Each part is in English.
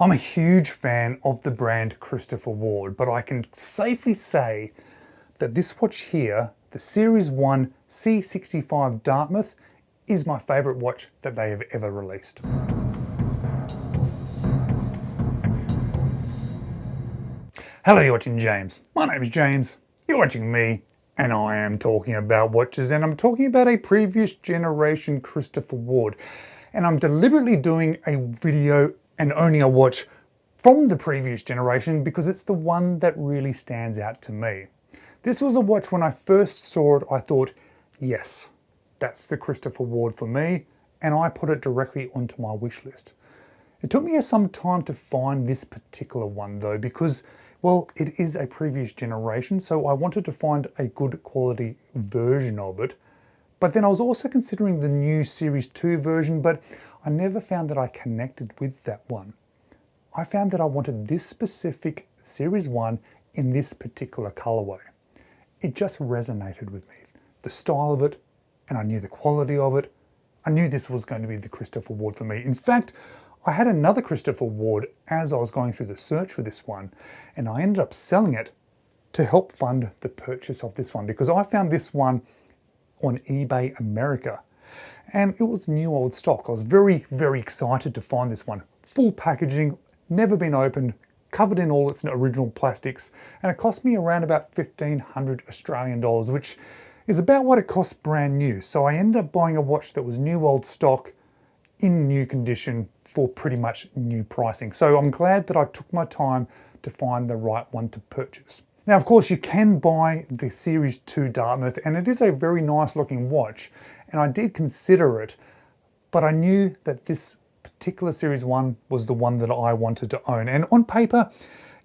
I'm a huge fan of the brand Christopher Ward, but I can safely say that this watch here, the Series 1 C65 Dartmouth, is my favourite watch that they have ever released. Hello, you're watching James. My name is James, you're watching me, and I am talking about watches, and I'm talking about a previous generation Christopher Ward. And I'm deliberately doing a video and owning a watch from the previous generation because it's the one that really stands out to me. This was a watch when I first saw it, I thought, yes, that's the Christopher Ward for me, and I put it directly onto my wish list. It took me some time to find this particular one though, because, well, it is a previous generation, so I wanted to find a good quality version of it. But then I was also considering the new Series 2 version, but I never found that I connected with that one. I found that I wanted this specific Series 1 in this particular colorway. It just resonated with me. The style of it, and I knew the quality of it. I knew this was going to be the Christopher Ward for me. In fact, I had another Christopher Ward as I was going through the search for this one, and I ended up selling it to help fund the purchase of this one because I found this one on eBay America, and it was new old stock. I was very, very excited to find this one. Full packaging, never been opened, covered in all its original plastics, and it cost me around about 1,500 Australian dollars, which is about what it costs brand new. So I ended up buying a watch that was new old stock, in new condition, for pretty much new pricing. So I'm glad that I took my time to find the right one to purchase. Now, of course, you can buy the Series 2 Dartmouth, and it is a very nice looking watch, and I did consider it, but I knew that this particular Series 1 was the one that I wanted to own. And on paper,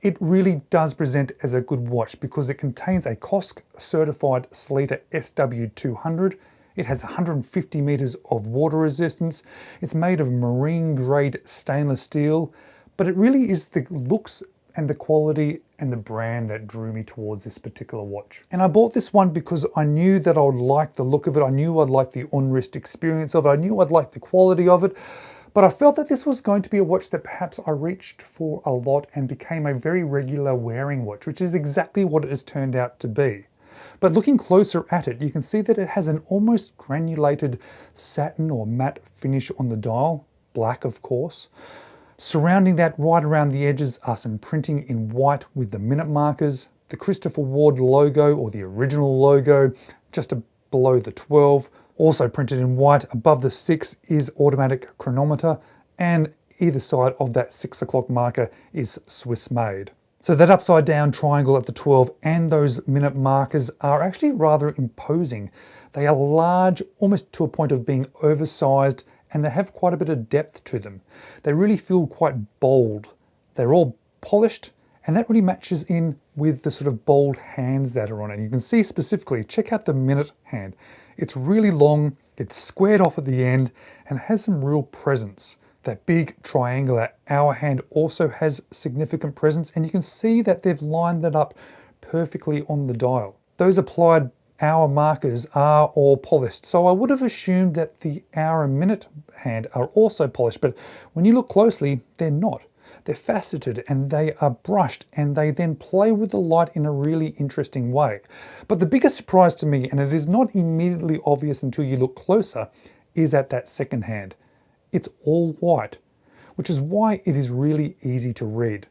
it really does present as a good watch because it contains a COSC certified Sleater SW200. It has 150 meters of water resistance. It's made of marine grade stainless steel, but it really is the looks and the quality and the brand that drew me towards this particular watch. And I bought this one because I knew that I would like the look of it. I knew I'd like the on-wrist experience of it. I knew I'd like the quality of it. But I felt that this was going to be a watch that perhaps I reached for a lot and became a very regular wearing watch, which is exactly what it has turned out to be. But looking closer at it, you can see that it has an almost granulated satin or matte finish on the dial, black of course. Surrounding that, right around the edges, are some printing in white with the minute markers, the Christopher Ward logo, or the original logo, just below the 12. Also printed in white, above the 6 is automatic chronometer, and either side of that 6 o'clock marker is Swiss made. So that upside down triangle at the 12 and those minute markers are actually rather imposing. They are large, almost to a point of being oversized, and they have quite a bit of depth to them. They really feel quite bold. They're all polished, and that really matches in with the sort of bold hands that are on it. You can see specifically, check out the minute hand. It's really long, it's squared off at the end, and has some real presence. That big triangular hour hand also has significant presence, and you can see that they've lined that up perfectly on the dial. Those applied hour markers are all polished, so I would have assumed that the hour and minute hand are also polished, but when you look closely, they're not. They're faceted and they are brushed, and they then play with the light in a really interesting way. But the biggest surprise to me, and it is not immediately obvious until you look closer, is at that second hand. It's all white, which is why it is really easy to read.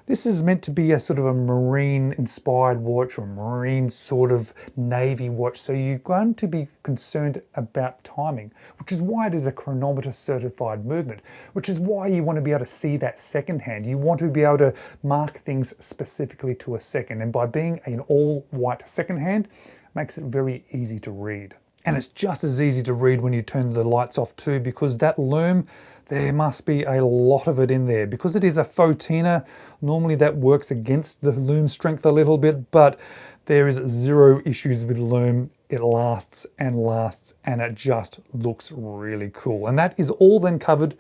This is meant to be a sort of a marine inspired watch, or a marine sort of navy watch, so you're going to be concerned about timing, which is why it is a chronometer certified movement, which is why you want to be able to see that second hand. You want to be able to mark things specifically to a second, and by being an all white second hand makes it very easy to read. And it's just as easy to read when you turn the lights off too, because that lume, there must be a lot of it in there. Because it is a Fotina, normally that works against the lume strength a little bit, but there is zero issues with lume. It lasts, and it just looks really cool. And that is all then covered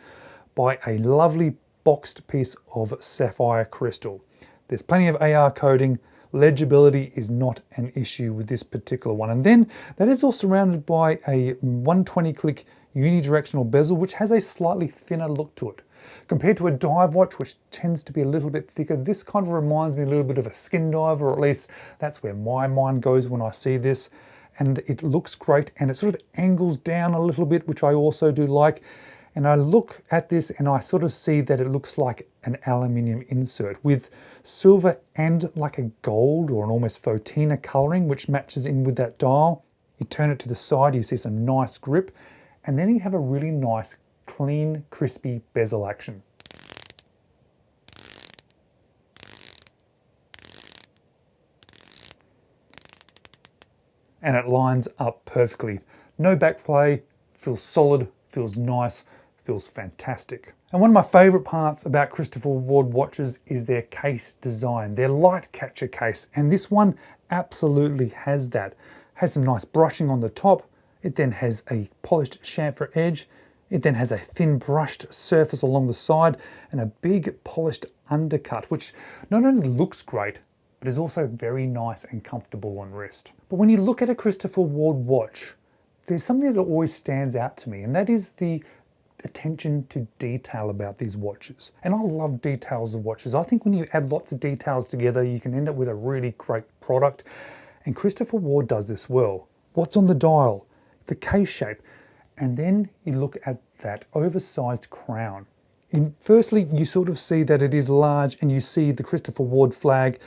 by a lovely boxed piece of sapphire crystal. There's plenty of AR coating. Legibility is not an issue with this particular one. And then that is all surrounded by a 120 click unidirectional bezel, which has a slightly thinner look to it. Compared to a dive watch, which tends to be a little bit thicker, this kind of reminds me a little bit of a skin dive, or at least that's where my mind goes when I see this. And it looks great, and it sort of angles down a little bit, which I also do like. And I look at this and I sort of see that it looks like an aluminium insert with silver and like a gold or an almost photina coloring, which matches in with that dial. You turn it to the side, you see some nice grip, and then you have a really nice, clean, crispy bezel action. And it lines up perfectly. No backplay, feels solid, feels nice, feels fantastic. And one of my favorite parts about Christopher Ward watches is their case design, their light catcher case. And this one absolutely has that. Has some nice brushing on the top. It then has a polished chamfer edge. It then has a thin brushed surface along the side and a big polished undercut, which not only looks great, but is also very nice and comfortable on wrist. But when you look at a Christopher Ward watch, there's something that always stands out to me, and that is the attention to detail about these watches. And I love details of watches. I think when you add lots of details together, you can end up with a really great product. And Christopher Ward does this well. What's on the dial, the case shape, and then you look at that oversized crown. Firstly, you sort of see that it is large and you see the Christopher Ward flag,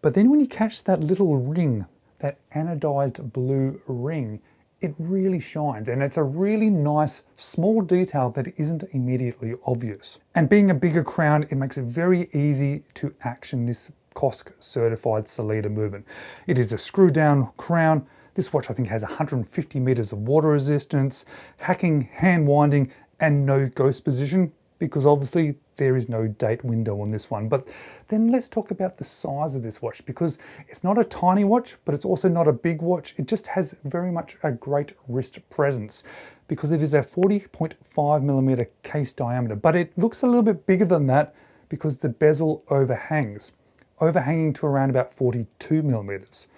but then when you catch that little ring, that anodized blue ring, it really shines, and it's a really nice small detail that isn't immediately obvious. And being a bigger crown, it makes it very easy to action this COSC certified Sellita movement. It is a screw down crown. This watch I think has 150 meters of water resistance, hacking, hand winding, and no ghost position, because obviously there is no date window on this one. But then let's talk about the size of this watch, because it's not a tiny watch, but it's also not a big watch. It just has very much a great wrist presence because it is a 40.5 millimeter case diameter, but it looks a little bit bigger than that because the bezel overhangs, overhanging to around about 42 millimeters.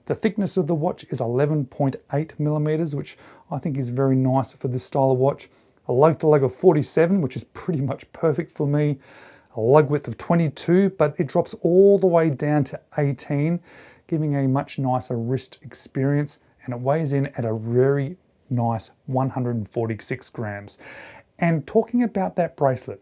The thickness of the watch is 11.8 millimeters, which I think is very nice for this style of watch. A lug to lug of 47, which is pretty much perfect for me. A lug width of 22, but it drops all the way down to 18, giving a much nicer wrist experience. And it weighs in at a very nice 146 grams. And talking about that bracelet,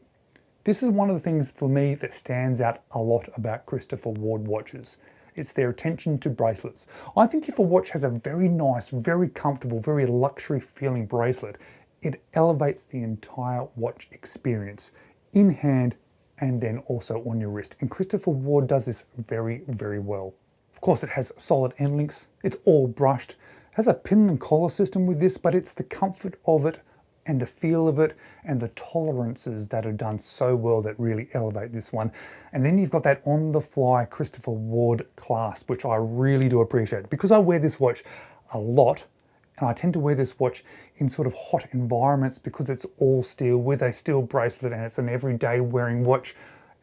this is one of the things for me that stands out a lot about Christopher Ward watches. It's their attention to bracelets. I think if a watch has a very nice, very comfortable, very luxury feeling bracelet, it elevates the entire watch experience in hand and then also on your wrist. And Christopher Ward does this very, very well. Of course, it has solid end links. It's all brushed. It has a pin and collar system with this, but it's the comfort of it and the feel of it and the tolerances that are done so well that really elevate this one. And then you've got that on the fly Christopher Ward clasp, which I really do appreciate because I wear this watch a lot. And I tend to wear this watch in sort of hot environments because it's all steel with a steel bracelet and it's an everyday wearing watch.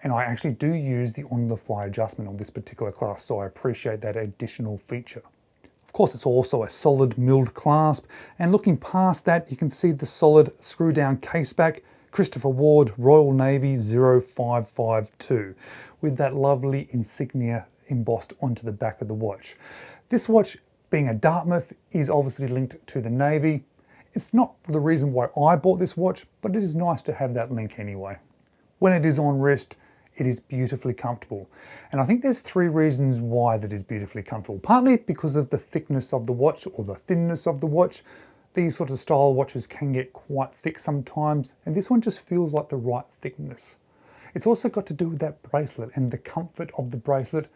And I actually do use the on-the-fly adjustment on this particular clasp, so I appreciate that additional feature. Of course, it's also a solid milled clasp. And looking past that, you can see the solid screw-down caseback, Christopher Ward Royal Navy 0552, with that lovely insignia embossed onto the back of the watch. This watch, being a Dartmouth, is obviously linked to the Navy. It's not the reason why I bought this watch, but it is nice to have that link anyway. When it is on wrist, it is beautifully comfortable. And I think there's three reasons why that is beautifully comfortable. Partly because of the thickness of the watch or the thinness of the watch. These sort of style watches can get quite thick sometimes, and this one just feels like the right thickness. It's also got to do with that bracelet and the comfort of the bracelet,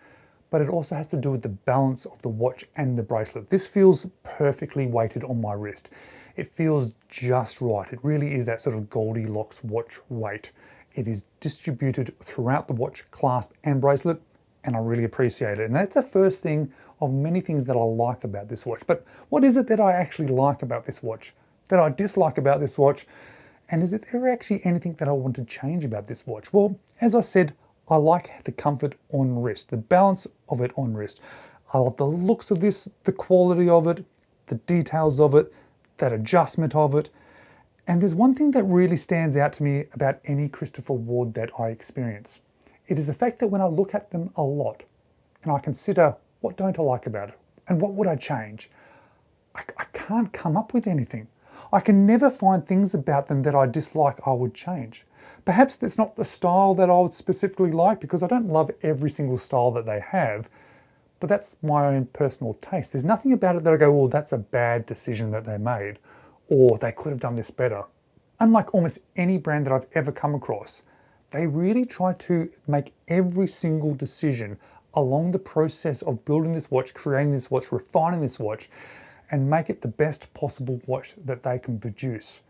but it also has to do with the balance of the watch and the bracelet. This feels perfectly weighted on my wrist. It feels just right. It really is that sort of Goldilocks watch weight. It is distributed throughout the watch clasp and bracelet, and I really appreciate it. And that's the first thing of many things that I like about this watch. But what is it that I actually like about this watch, that I dislike about this watch? And is there actually anything that I want to change about this watch? Well, as I said, I like the comfort on wrist, the balance of it on wrist. I love the looks of this, the quality of it, the details of it, that adjustment of it. And there's one thing that really stands out to me about any Christopher Ward that I experience. It is the fact that when I look at them a lot and I consider what don't I like about it and what would I change, I can't come up with anything. I can never find things about them that I dislike I would change. Perhaps that's not the style that I would specifically like, because I don't love every single style that they have, but that's my own personal taste. There's nothing about it that I go, oh, that's a bad decision that they made, or they could have done this better. Unlike almost any brand that I've ever come across, they really try to make every single decision along the process of building this watch, creating this watch, refining this watch, and make it the best possible watch that they can produce.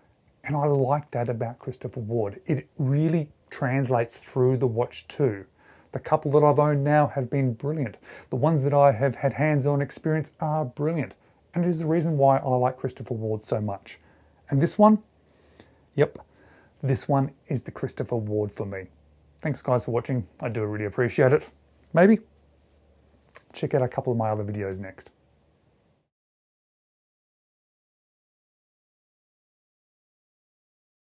And I like that about Christopher Ward. It really translates through the watch too. The couple that I've owned now have been brilliant. The ones that I have had hands-on experience are brilliant. And it is the reason why I like Christopher Ward so much. And this one, yep, this one is the Christopher Ward for me. Thanks guys for watching. I do really appreciate it. Maybe check out a couple of my other videos next.